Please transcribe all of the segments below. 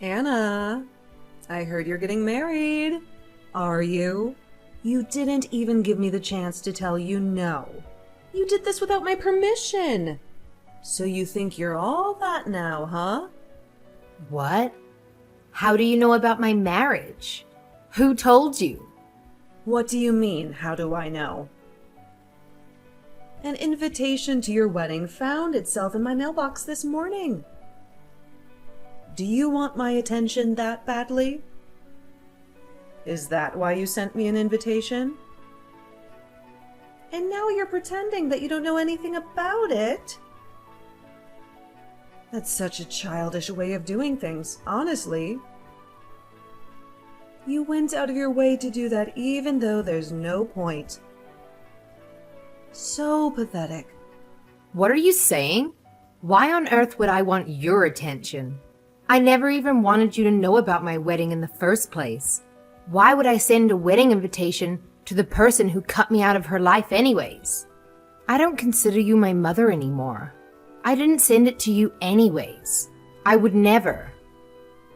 Anna, I heard you're getting married. Are you? You didn't even give me the chance to tell you no. You did this without my permission. So you think you're all that now, huh? What? How do you know about my marriage? Who told you? What do you mean, how do I know? An invitation to your wedding found itself in my mailbox this morning. Do you want my attention that badly? Is that why you sent me an invitation? And now you're pretending that you don't know anything about it? That's such a childish way of doing things, honestly. You went out of your way to do that even though there's no point. So pathetic. What are you saying? Why on earth would I want your attention? I never even wanted you to know about my wedding in the first place. Why would I send a wedding invitation to the person who cut me out of her life anyways? I don't consider you my mother anymore. I didn't send it to you anyways. I would never.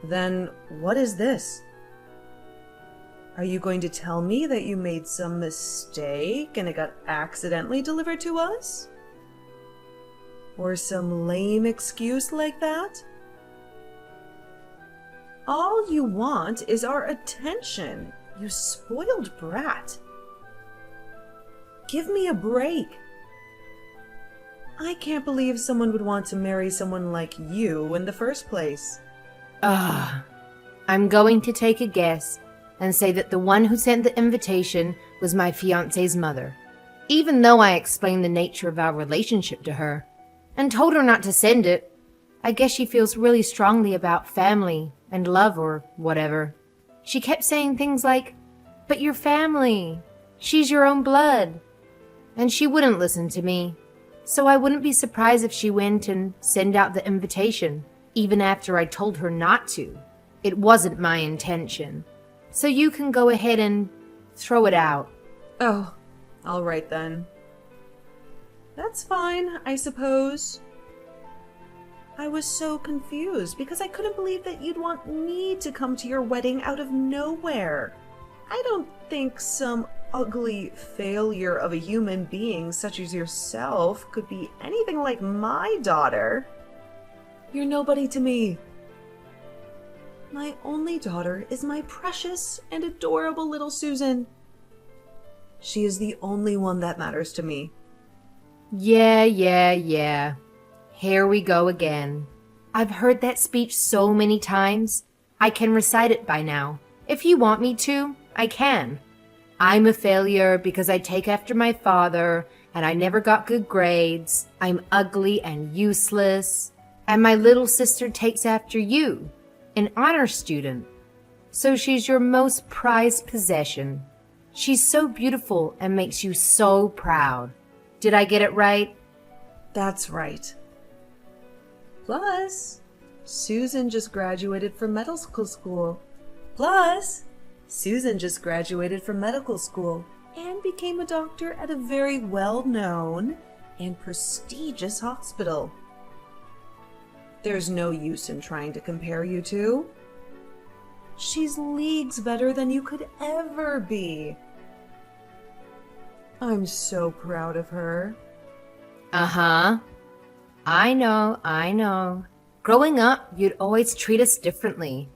Then what is this? Are you going to tell me that you made some mistake and it got accidentally delivered to us? Or some lame excuse like that? All you want is our attention, you spoiled brat. Give me a break. I can't believe someone would want to marry someone like you in the first place. I'm going to take a guess and say that the one who sent the invitation was my fiancé's mother. Even though I explained the nature of our relationship to her and told her not to send it, I guess she feels really strongly about family and love or whatever. She kept saying things like, "But you're family. She's your own blood." And she wouldn't listen to me. So I wouldn't be surprised if she went and sent out the invitation, even after I told her not to. It wasn't my intention. So you can go ahead and throw it out. Oh, all right then. That's fine, I suppose. I was so confused because I couldn't believe that you'd want me to come to your wedding out of nowhere. I don't think some ugly failure of a human being such as yourself could be anything like my daughter. You're nobody to me. My only daughter is my precious and adorable little Susan. She is the only one that matters to me. Yeah. Here we go again. I've heard that speech so many times. I can recite it by now. If you want me to, I can. I'm a failure because I take after my father, and I never got good grades. I'm ugly and useless. And my little sister takes after you, an honor student. So she's your most prized possession. She's so beautiful and makes you so proud. Did I get it right? That's right. Plus, Susan just graduated from medical school. And became a doctor at a very well-known and prestigious hospital. There's no use in trying to compare you two. She's leagues better than you could ever be. I'm so proud of her. I know. Growing up, you'd always treat us differently.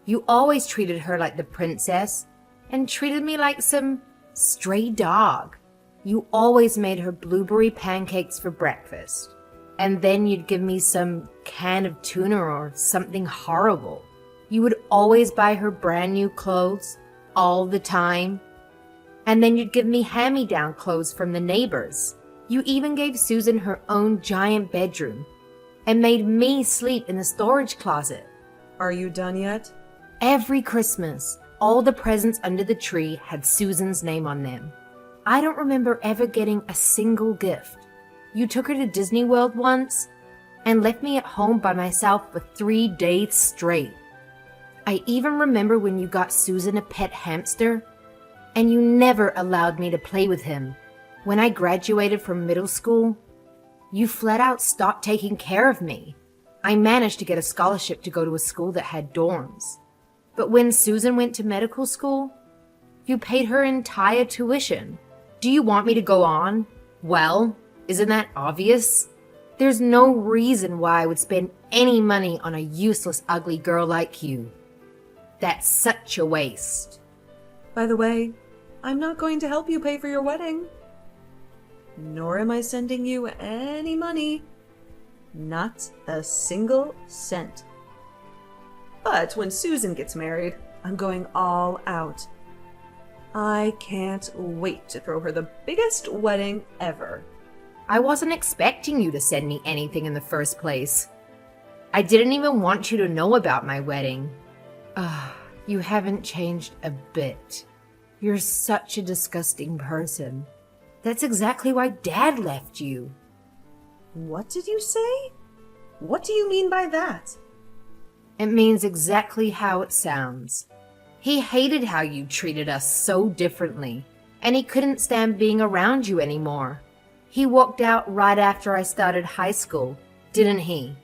You always treated her like the princess and treated me like some stray dog. You always made her blueberry pancakes for breakfast. And then you'd give me some can of tuna or something horrible. You would always buy her brand new clothes all the time. And then you'd give me hand-me-down clothes from the neighbors. You even gave Susan her own giant bedroom and made me sleep in the storage closet. Are you done yet? Every Christmas, all the presents under the tree had Susan's name on them. I don't remember ever getting a single gift. You took her to Disney World once and left me at home by myself for 3 days straight. I even remember when you got Susan a pet hamster, and you never allowed me to play with him. When I graduated from middle school, you flat out stopped taking care of me. I managed to get a scholarship to go to a school that had dorms. But when Susan went to medical school, you paid her entire tuition. Do you want me to go on? Well, isn't that obvious? There's no reason why I would spend any money on a useless, ugly girl like you. That's such a waste. By the way, I'm not going to help you pay for your wedding. Nor am I sending you any money. Not a single cent. But when Susan gets married, I'm going all out. I can't wait to throw her the biggest wedding ever. I wasn't expecting you to send me anything in the first place. I didn't even want you to know about my wedding. You haven't changed a bit. You're such a disgusting person. That's exactly why Dad left you. What did you say? What do you mean by that? It means exactly how it sounds. He hated how you treated us so differently, and he couldn't stand being around you anymore. He walked out right after I started high school, didn't he?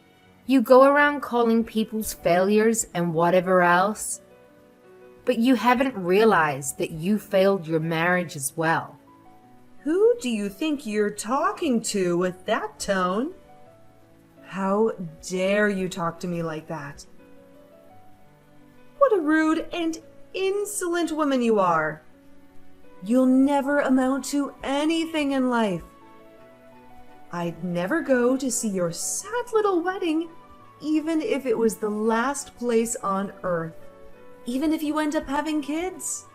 You go around calling people's failures and whatever else, but you haven't realized that you failed your marriage as well. Who do you think you're talking to with that tone? How dare you talk to me like that? What a rude and insolent woman you are. You'll never amount to anything in life. I'd never go to see your sad little wedding, even if it was the last place on earth. Even if you end up having kids.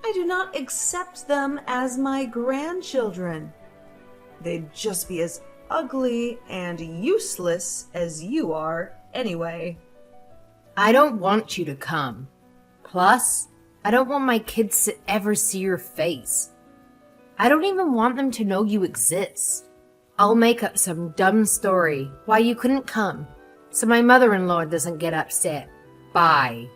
I do not accept them as my grandchildren. They'd just be as ugly and useless as you are anyway. I don't want you to come. Plus, I don't want my kids to ever see your face. I don't even want them to know you exist. I'll make up some dumb story why you couldn't come, so my mother-in-law doesn't get upset. Bye.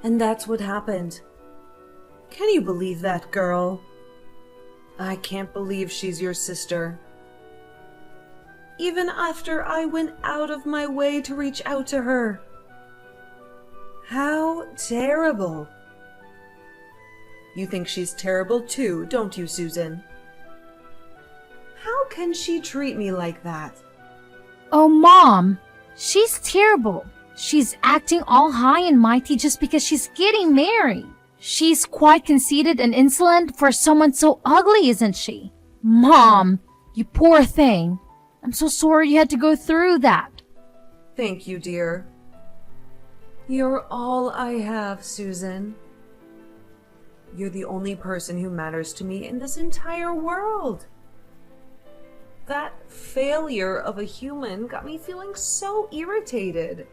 And that's what happened. Can you believe that, girl? I can't believe she's your sister. Even after I went out of my way to reach out to her. How terrible. You think she's terrible too, don't you, Susan? How can she treat me like that? Oh, Mom, she's terrible. She's acting all high and mighty just because she's getting married. She's quite conceited and insolent for someone so ugly, isn't she? Mom, you poor thing. I'm so sorry you had to go through that. Thank you, dear. You're all I have, Susan. You're the only person who matters to me in this entire world. That failure of a human got me feeling so irritated.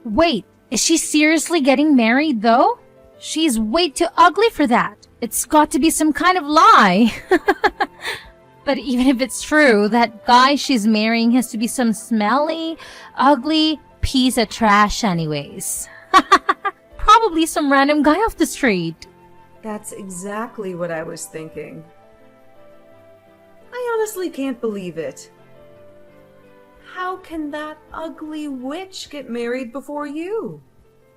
Wait, is she seriously getting married though? She's way too ugly for that. It's got to be some kind of lie. But even if it's true, that guy she's marrying has to be some smelly, ugly piece of trash anyways. Probably some random guy off the street. That's exactly what I was thinking. I honestly can't believe it. How can that ugly witch get married before you?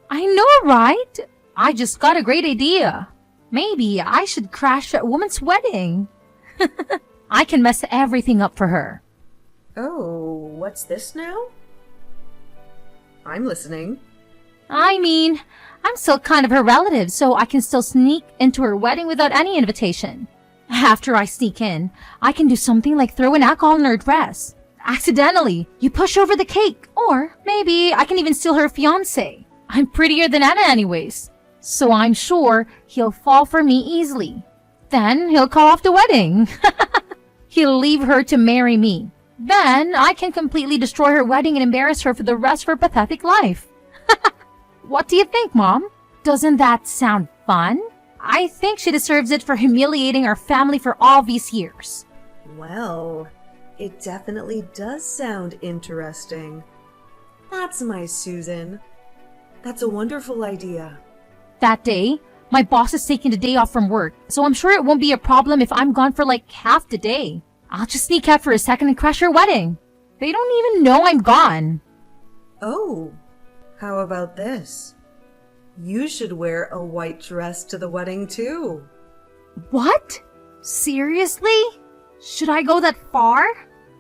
I know, right? I just got a great idea. Maybe I should crash that woman's wedding. I can mess everything up for her. Oh, what's this now? I'm listening. I mean, I'm still kind of her relative, so I can still sneak into her wedding without any invitation. After I sneak in, I can do something like throw an alcohol in her dress. Accidentally, you push over the cake. Or maybe I can even steal her fiancé. I'm prettier than Anna anyways. So I'm sure he'll fall for me easily. Then he'll call off the wedding. He'll leave her to marry me. Then I can completely destroy her wedding and embarrass her for the rest of her pathetic life. What do you think, Mom? Doesn't that sound fun? I think she deserves it for humiliating our family for all these years. Well, it definitely does sound interesting. That's my Susan. That's a wonderful idea. That day, My boss is taking the day off from work, so I'm sure it won't be a problem if I'm gone for like half the day. I'll just sneak out for a second and crash your wedding. They don't even know I'm gone. Oh, how about this? You should wear a white dress to the wedding too. What? Seriously? Should I go that far?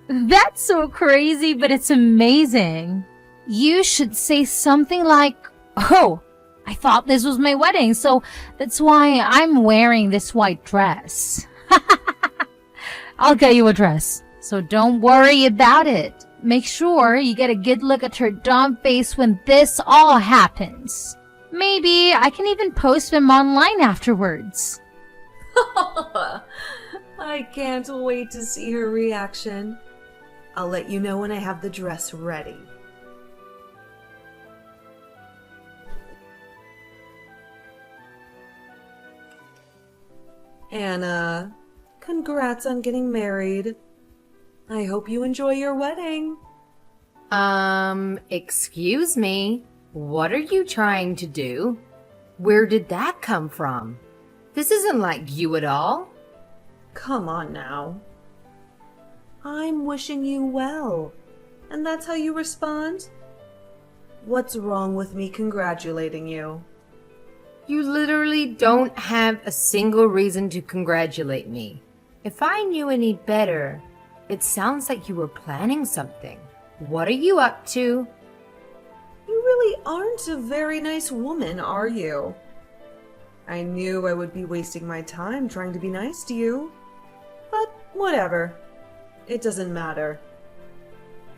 That's so crazy, but it's amazing. You should say something like, "Oh, I thought this was my wedding, so that's why I'm wearing this white dress." I'll get you a dress, so don't worry about it. Make sure you get a good look at her dumb face when this all happens. Maybe I can even post them online afterwards. I can't wait to see her reaction. I'll let you know when I have the dress ready. Anna, congrats on getting married. I hope you enjoy your wedding. Excuse me. What are you trying to do? Where did that come from? This isn't like you at all. Come on now. I'm wishing you well, and that's how you respond? What's wrong with me congratulating you? You literally don't have a single reason to congratulate me. If I knew any better, it sounds like you were planning something. What are you up to? You really aren't a very nice woman, are you? I knew I would be wasting my time trying to be nice to you. But whatever. It doesn't matter.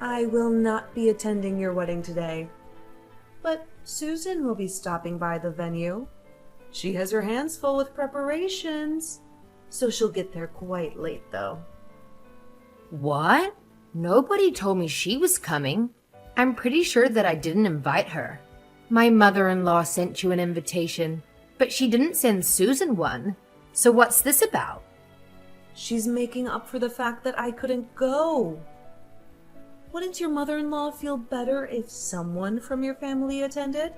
I will not be attending your wedding today. But Susan will be stopping by the venue. She has her hands full with preparations, so she'll get there quite late, though. What? Nobody told me she was coming. I'm pretty sure that I didn't invite her. My mother-in-law sent you an invitation, but she didn't send Susan one. So what's this about? She's making up for the fact that I couldn't go. Wouldn't your mother-in-law feel better if someone from your family attended?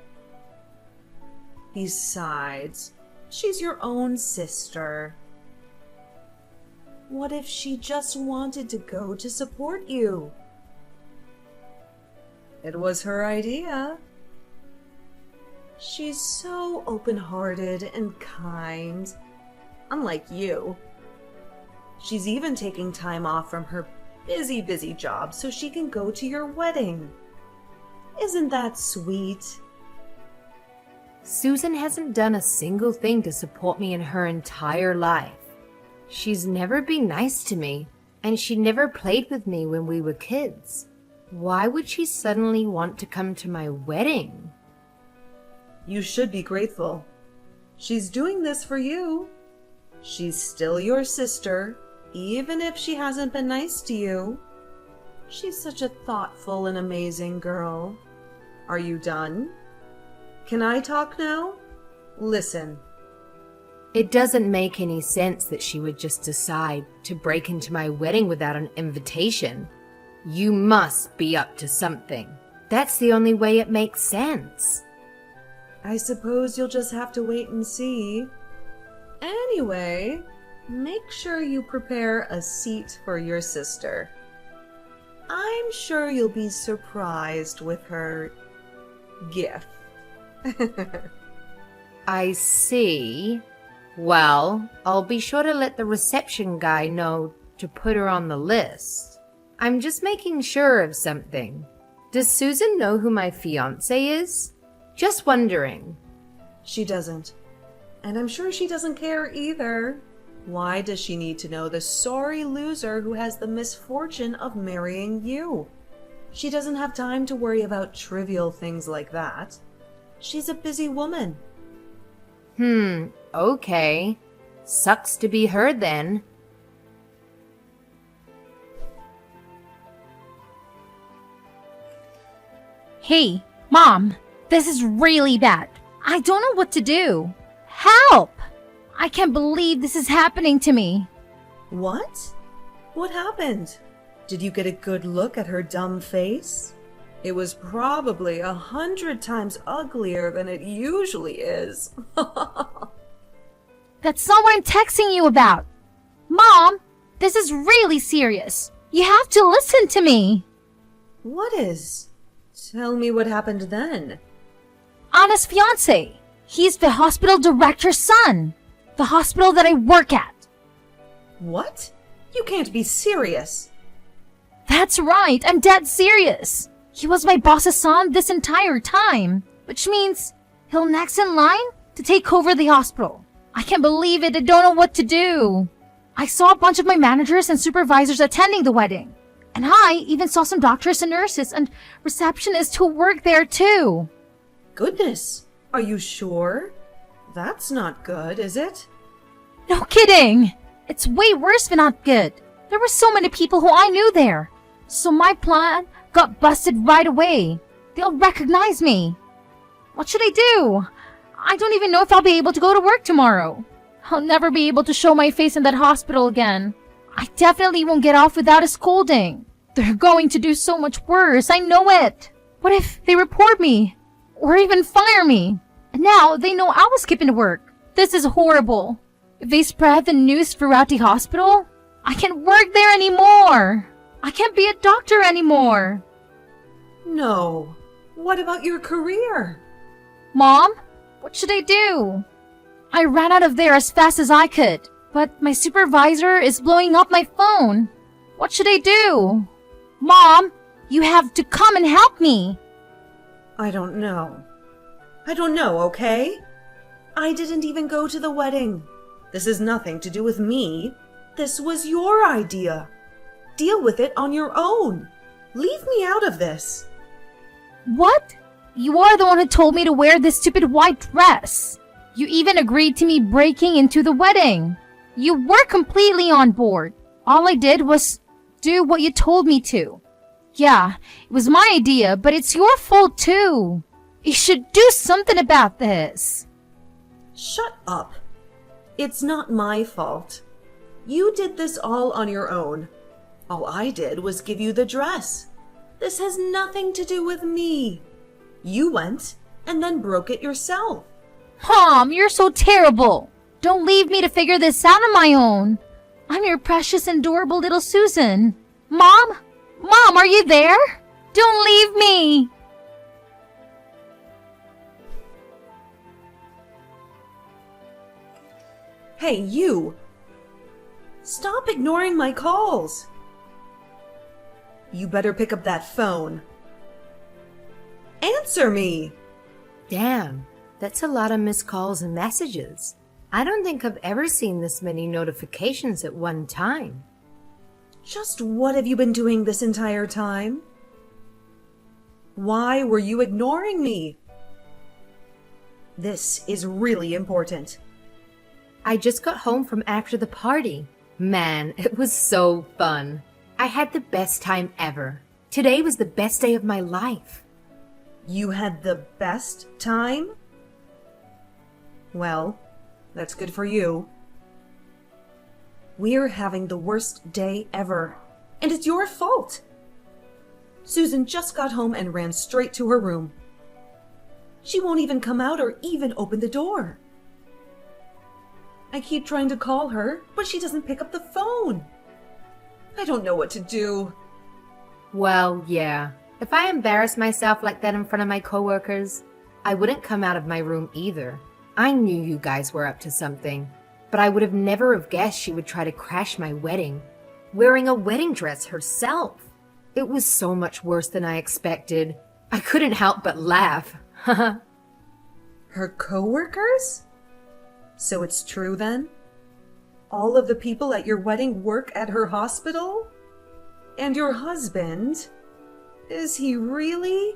Besides, she's your own sister. What if she just wanted to go to support you? It was her idea. She's so open-hearted and kind, unlike you. She's even taking time off from her busy job so she can go to your wedding. Isn't that sweet? Susan hasn't done a single thing to support me in her entire life. She's never been nice to me, and she never played with me when we were kids. Why would she suddenly want to come to my wedding? You should be grateful. She's doing this for you. She's still your sister, even if she hasn't been nice to you. She's such a thoughtful and amazing girl. Are you done? Can I talk now? Listen. It doesn't make any sense that she would just decide to break into my wedding without an invitation. You must be up to something. That's the only way it makes sense. I suppose you'll just have to wait and see. Anyway, make sure you prepare a seat for your sister. I'm sure you'll be surprised with her gift. I see. Well, I'll be sure to let the reception guy know to put her on the list. I'm just making sure of something. Does Susan know who my fiancé is? Just wondering. She doesn't. And I'm sure she doesn't care either. Why does she need to know the sorry loser who has the misfortune of marrying you? She doesn't have time to worry about trivial things like that. She's a busy woman. Okay. Sucks to be her then. Hey, Mom, this is really bad. I don't know what to do. Help! I can't believe this is happening to me. What? What happened? Did you get a good look at her dumb face? It was probably 100 times uglier than it usually is. That's not what I'm texting you about. Mom, this is really serious. You have to listen to me. What is? Tell me what happened then. Anna's fiance. He's the hospital director's son. The hospital that I work at. What? You can't be serious. That's right, I'm dead serious. He was my boss's son this entire time, which means he'll next in line to take over the hospital. I can't believe it. I don't know what to do. I saw a bunch of my managers and supervisors attending the wedding. And I even saw some doctors and nurses and receptionists who work there too. Goodness, are you sure? That's not good, is it? No kidding. It's way worse than not good. There were so many people who I knew there. So my plan got busted right away. They'll recognize me. What should I do? I don't even know if I'll be able to go to work tomorrow. I'll never be able to show my face in that hospital again. I definitely won't get off without a scolding. They're going to do so much worse, I know it. What if they report me? Or even fire me? And now they know I was skipping to work. This is horrible. If they spread the news throughout the hospital, I can't work there anymore. I can't be a doctor anymore. No. What about your career? Mom, what should I do? I ran out of there as fast as I could, but my supervisor is blowing up my phone. What should I do? Mom, you have to come and help me. I don't know. I don't know, okay? I didn't even go to the wedding. This has nothing to do with me. This was your idea. Deal with it on your own. Leave me out of this. What? You are the one who told me to wear this stupid white dress. You even agreed to me breaking into the wedding. You were completely on board. All I did was do what you told me to. Yeah, it was my idea, but it's your fault too. You should do something about this. Shut up. It's not my fault. You did this all on your own. All I did was give you the dress. This has nothing to do with me. You went and then broke it yourself. Mom, you're so terrible. Don't leave me to figure this out on my own. I'm your precious, adorable little Susan. Mom? Mom, are you there? Don't leave me. Hey, you! Stop ignoring my calls! You better pick up that phone. Answer me! Damn, that's a lot of missed calls and messages. I don't think I've ever seen this many notifications at one time. Just what have you been doing this entire time? Why were you ignoring me? This is really important. I just got home from after the party. Man, it was so fun. I had the best time ever. Today was the best day of my life. You had the best time? Well, that's good for you. We're having the worst day ever, and it's your fault. Susan just got home and ran straight to her room. She won't even come out or even open the door. I keep trying to call her, but she doesn't pick up the phone. I don't know what to do. Well, yeah. If I embarrassed myself like that in front of my coworkers, I wouldn't come out of my room either. I knew you guys were up to something, but I would have never have guessed she would try to crash my wedding, wearing a wedding dress herself. It was so much worse than I expected. I couldn't help but laugh. Her coworkers? So it's true then? All of the people at your wedding work at her hospital? And your husband? Is he really?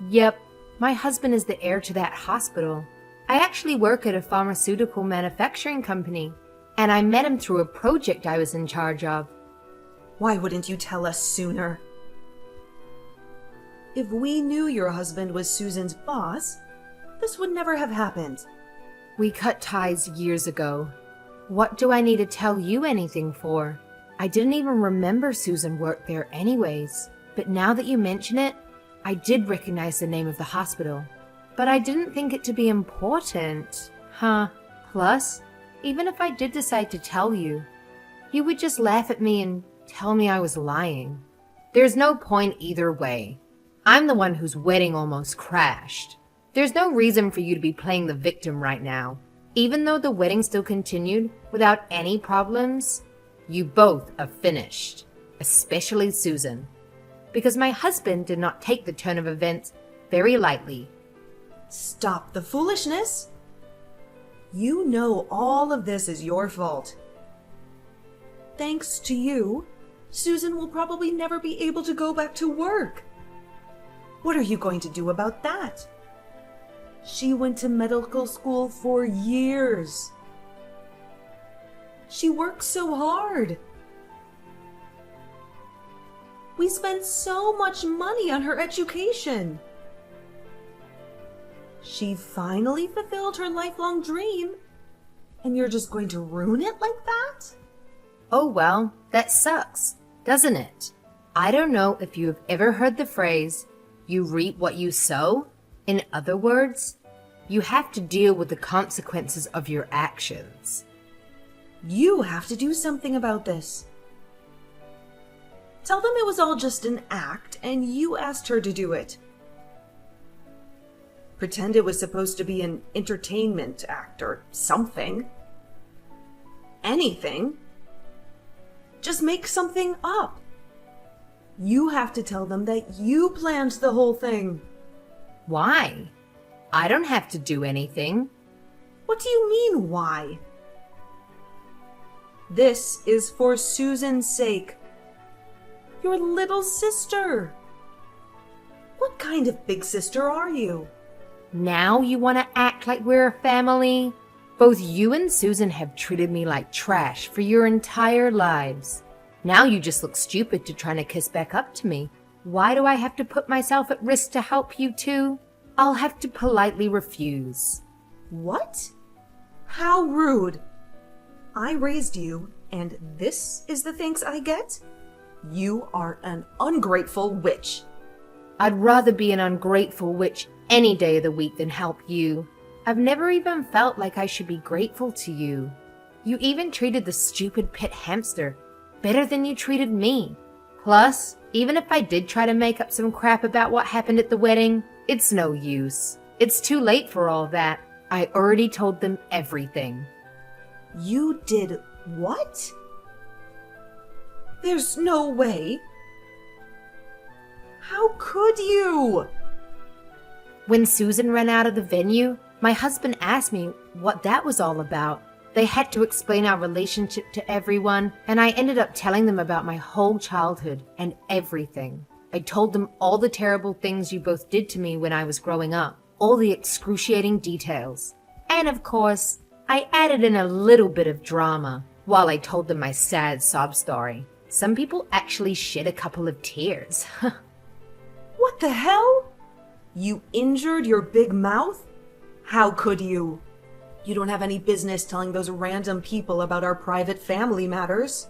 Yep, my husband is the heir to that hospital. I actually work at a pharmaceutical manufacturing company, and I met him through a project I was in charge of. Why wouldn't you tell us sooner? If we knew your husband was Susan's boss, this would never have happened. We cut ties years ago. What do I need to tell you anything for? I didn't even remember Susan worked there anyways, but now that you mention it, I did recognize the name of the hospital. But I didn't think it to be important. Plus, even if I did decide to tell you, you would just laugh at me and tell me I was lying. There's no point either way. I'm the one whose wedding almost crashed. There's no reason for you to be playing the victim right now. Even though the wedding still continued without any problems, you both are finished, especially Susan, because my husband did not take the turn of events very lightly. Stop the foolishness. You know all of this is your fault. Thanks to you, Susan will probably never be able to go back to work. What are you going to do about that? She went to medical school for years. She worked so hard. We spent so much money on her education. She finally fulfilled her lifelong dream, and you're just going to ruin it like that? Oh well, that sucks, doesn't it? I don't know if you have ever heard the phrase, you reap what you sow. In other words, you have to deal with the consequences of your actions. You have to do something about this. Tell them it was all just an act and you asked her to do it. Pretend it was supposed to be an entertainment act or something. Anything. Just make something up. You have to tell them that you planned the whole thing. Why? I don't have to do anything. What do you mean, why? This is for Susan's sake. Your little sister. What kind of big sister are you? Now you want to act like we're a family? Both you and Susan have treated me like trash for your entire lives. Now you just look stupid to trying to kiss back up to me. Why do I have to put myself at risk to help you two? I'll have to politely refuse. What? How rude. I raised you, and this is the thanks I get? You are an ungrateful witch. I'd rather be an ungrateful witch any day of the week than help you. I've never even felt like I should be grateful to you. You even treated the stupid pet hamster better than you treated me. Plus, even if I did try to make up some crap about what happened at the wedding, it's no use. It's too late for all that. I already told them everything. You did what? There's no way. How could you? When Susan ran out of the venue, my husband asked me what that was all about. They had to explain our relationship to everyone, and I ended up telling them about my whole childhood and everything. I told them all the terrible things you both did to me when I was growing up, all the excruciating details. And of course, I added in a little bit of drama while I told them my sad sob story. Some people actually shed a couple of tears. What the hell? You injured your big mouth? How could you? You don't have any business telling those random people about our private family matters.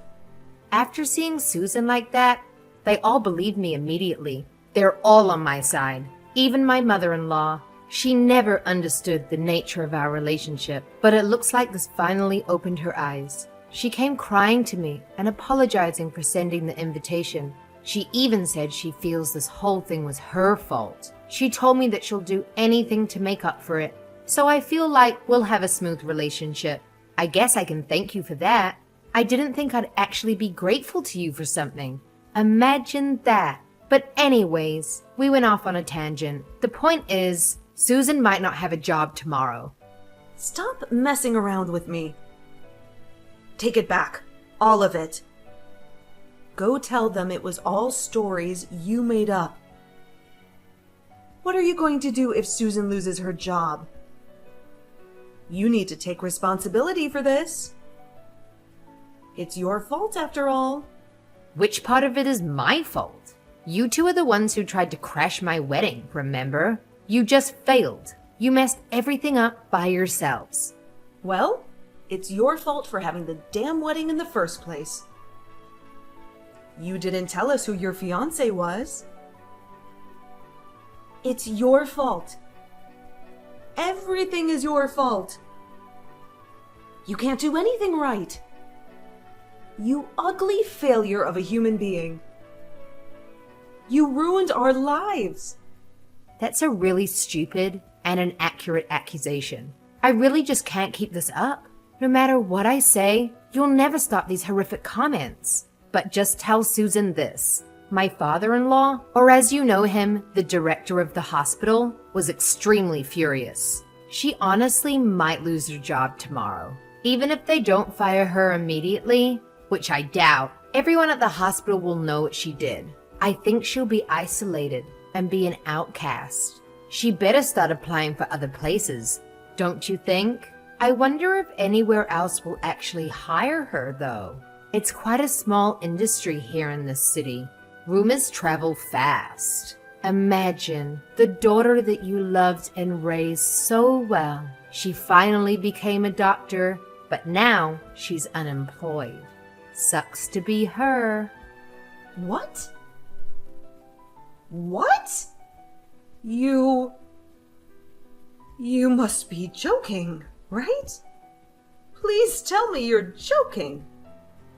After seeing Susan like that, they all believed me immediately. They're all on my side. Even my mother-in-law. She never understood the nature of our relationship, but it looks like this finally opened her eyes. She came crying to me and apologizing for sending the invitation. She even said she feels this whole thing was her fault. She told me that she'll do anything to make up for it. So I feel like we'll have a smooth relationship. I guess I can thank you for that. I didn't think I'd actually be grateful to you for something. Imagine that. But anyways, we went off on a tangent. The point is, Susan might not have a job tomorrow. Stop messing around with me. Take it back. All of it. Go tell them it was all stories you made up. What are you going to do if Susan loses her job? You need to take responsibility for this. It's your fault after all. Which part of it is my fault? You two are the ones who tried to crash my wedding, remember? You just failed. You messed everything up by yourselves. Well, it's your fault for having the damn wedding in the first place. You didn't tell us who your fiancé was. It's your fault. Everything is your fault. You can't do anything right. You ugly failure of a human being. You ruined our lives. That's a really stupid and an accurate accusation. I really just can't keep this up. No matter what I say, you'll never stop these horrific comments. But just tell Susan this. My father-in-law, or as you know him, the director of the hospital, was extremely furious. She honestly might lose her job tomorrow. Even if they don't fire her immediately, which I doubt, everyone at the hospital will know what she did. I think she'll be isolated and be an outcast. She better start applying for other places, don't you think? I wonder if anywhere else will actually hire her, though. It's quite a small industry here in this city. Rumors travel fast. Imagine the daughter that you loved and raised so well. She finally became a doctor, but now she's unemployed. Sucks to be her. What? What? You must be joking, right? Please tell me you're joking.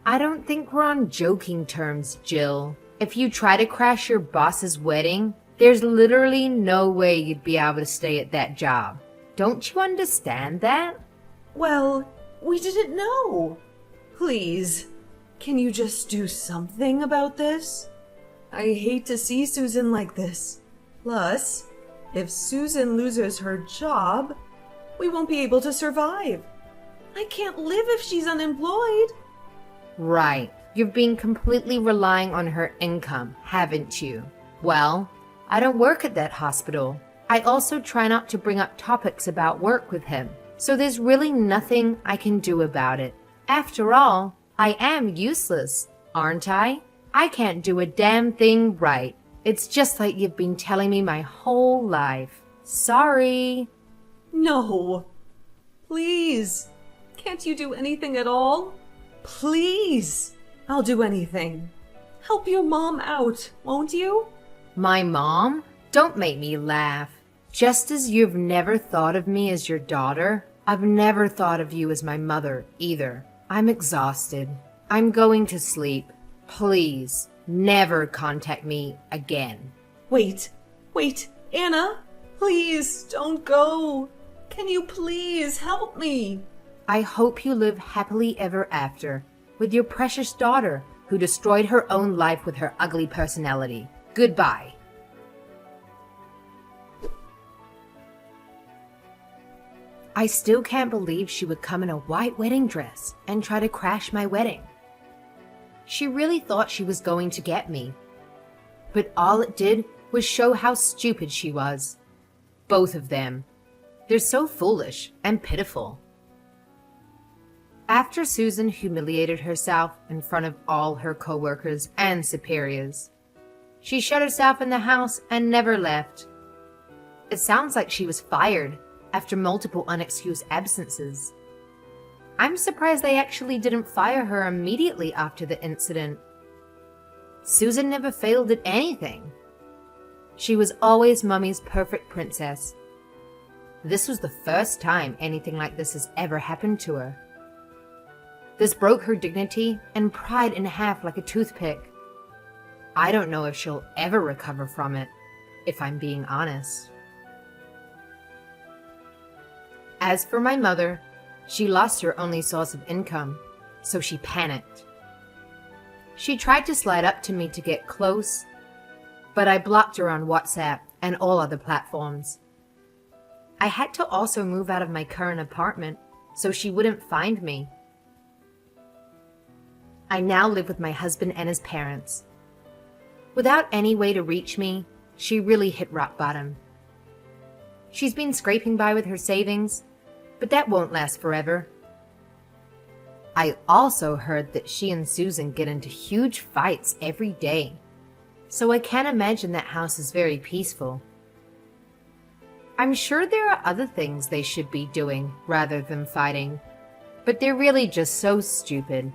I don't think we're on joking terms, Jill. If you try to crash your boss's wedding, there's literally no way you'd be able to stay at that job. Don't you understand that? Well, we didn't know. Please, can you just do something about this? I hate to see Susan like this. Plus, if Susan loses her job, we won't be able to survive. I can't live if she's unemployed. Right. You've been completely relying on her income, haven't you? Well, I don't work at that hospital. I also try not to bring up topics about work with him, so there's really nothing I can do about it. After all, I am useless, aren't I? I can't do a damn thing right. It's just like you've been telling me my whole life. Sorry. No. Please. Can't you do anything at all? Please. I'll do anything. Help your mom out, won't you? My mom? Don't make me laugh. Just as you've never thought of me as your daughter, I've never thought of you as my mother either. I'm exhausted. I'm going to sleep. Please, never contact me again. Wait, Anna, please don't go. Can you please help me? I hope you live happily ever after with your precious daughter who destroyed her own life with her ugly personality. Goodbye. I still can't believe she would come in a white wedding dress and try to crash my wedding. She really thought she was going to get me. But all it did was show how stupid she was. Both of them. They're so foolish and pitiful. After Susan humiliated herself in front of all her coworkers and superiors, she shut herself in the house and never left. It sounds like she was fired after multiple unexcused absences. I'm surprised they actually didn't fire her immediately after the incident. Susan never failed at anything. She was always Mummy's perfect princess. This was the first time anything like this has ever happened to her. This broke her dignity and pride in half like a toothpick. I don't know if she'll ever recover from it, if I'm being honest. As for my mother, she lost her only source of income, so she panicked. She tried to slide up to me to get close, but I blocked her on WhatsApp and all other platforms. I had to also move out of my current apartment so she wouldn't find me. I now live with my husband and his parents. Without any way to reach me, she really hit rock bottom. She's been scraping by with her savings, but that won't last forever. I also heard that she and Susan get into huge fights every day, so I can't imagine that house is very peaceful. I'm sure there are other things they should be doing rather than fighting, but they're really just so stupid.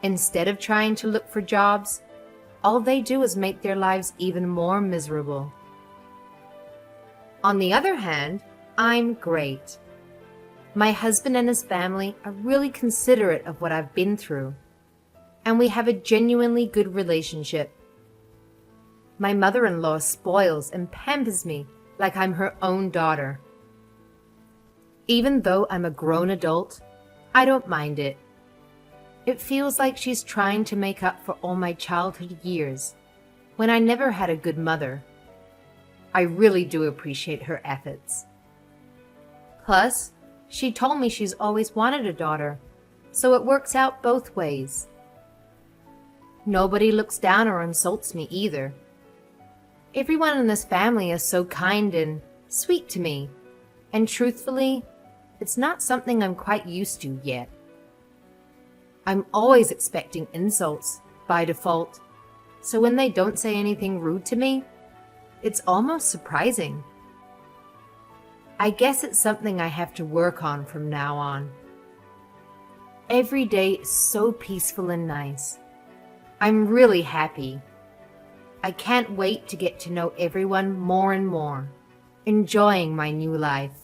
Instead of trying to look for jobs, all they do is make their lives even more miserable. On the other hand, I'm great. My husband and his family are really considerate of what I've been through, and we have a genuinely good relationship. My mother-in-law spoils and pampers me like I'm her own daughter. Even though I'm a grown adult, I don't mind it. It feels like she's trying to make up for all my childhood years, when I never had a good mother. I really do appreciate her efforts. Plus, she told me she's always wanted a daughter, so it works out both ways. Nobody looks down or insults me either. Everyone in this family is so kind and sweet to me, and truthfully, it's not something I'm quite used to yet. I'm always expecting insults, by default, so when they don't say anything rude to me, it's almost surprising. I guess it's something I have to work on from now on. Every day is so peaceful and nice. I'm really happy. I can't wait to get to know everyone more and more, enjoying my new life.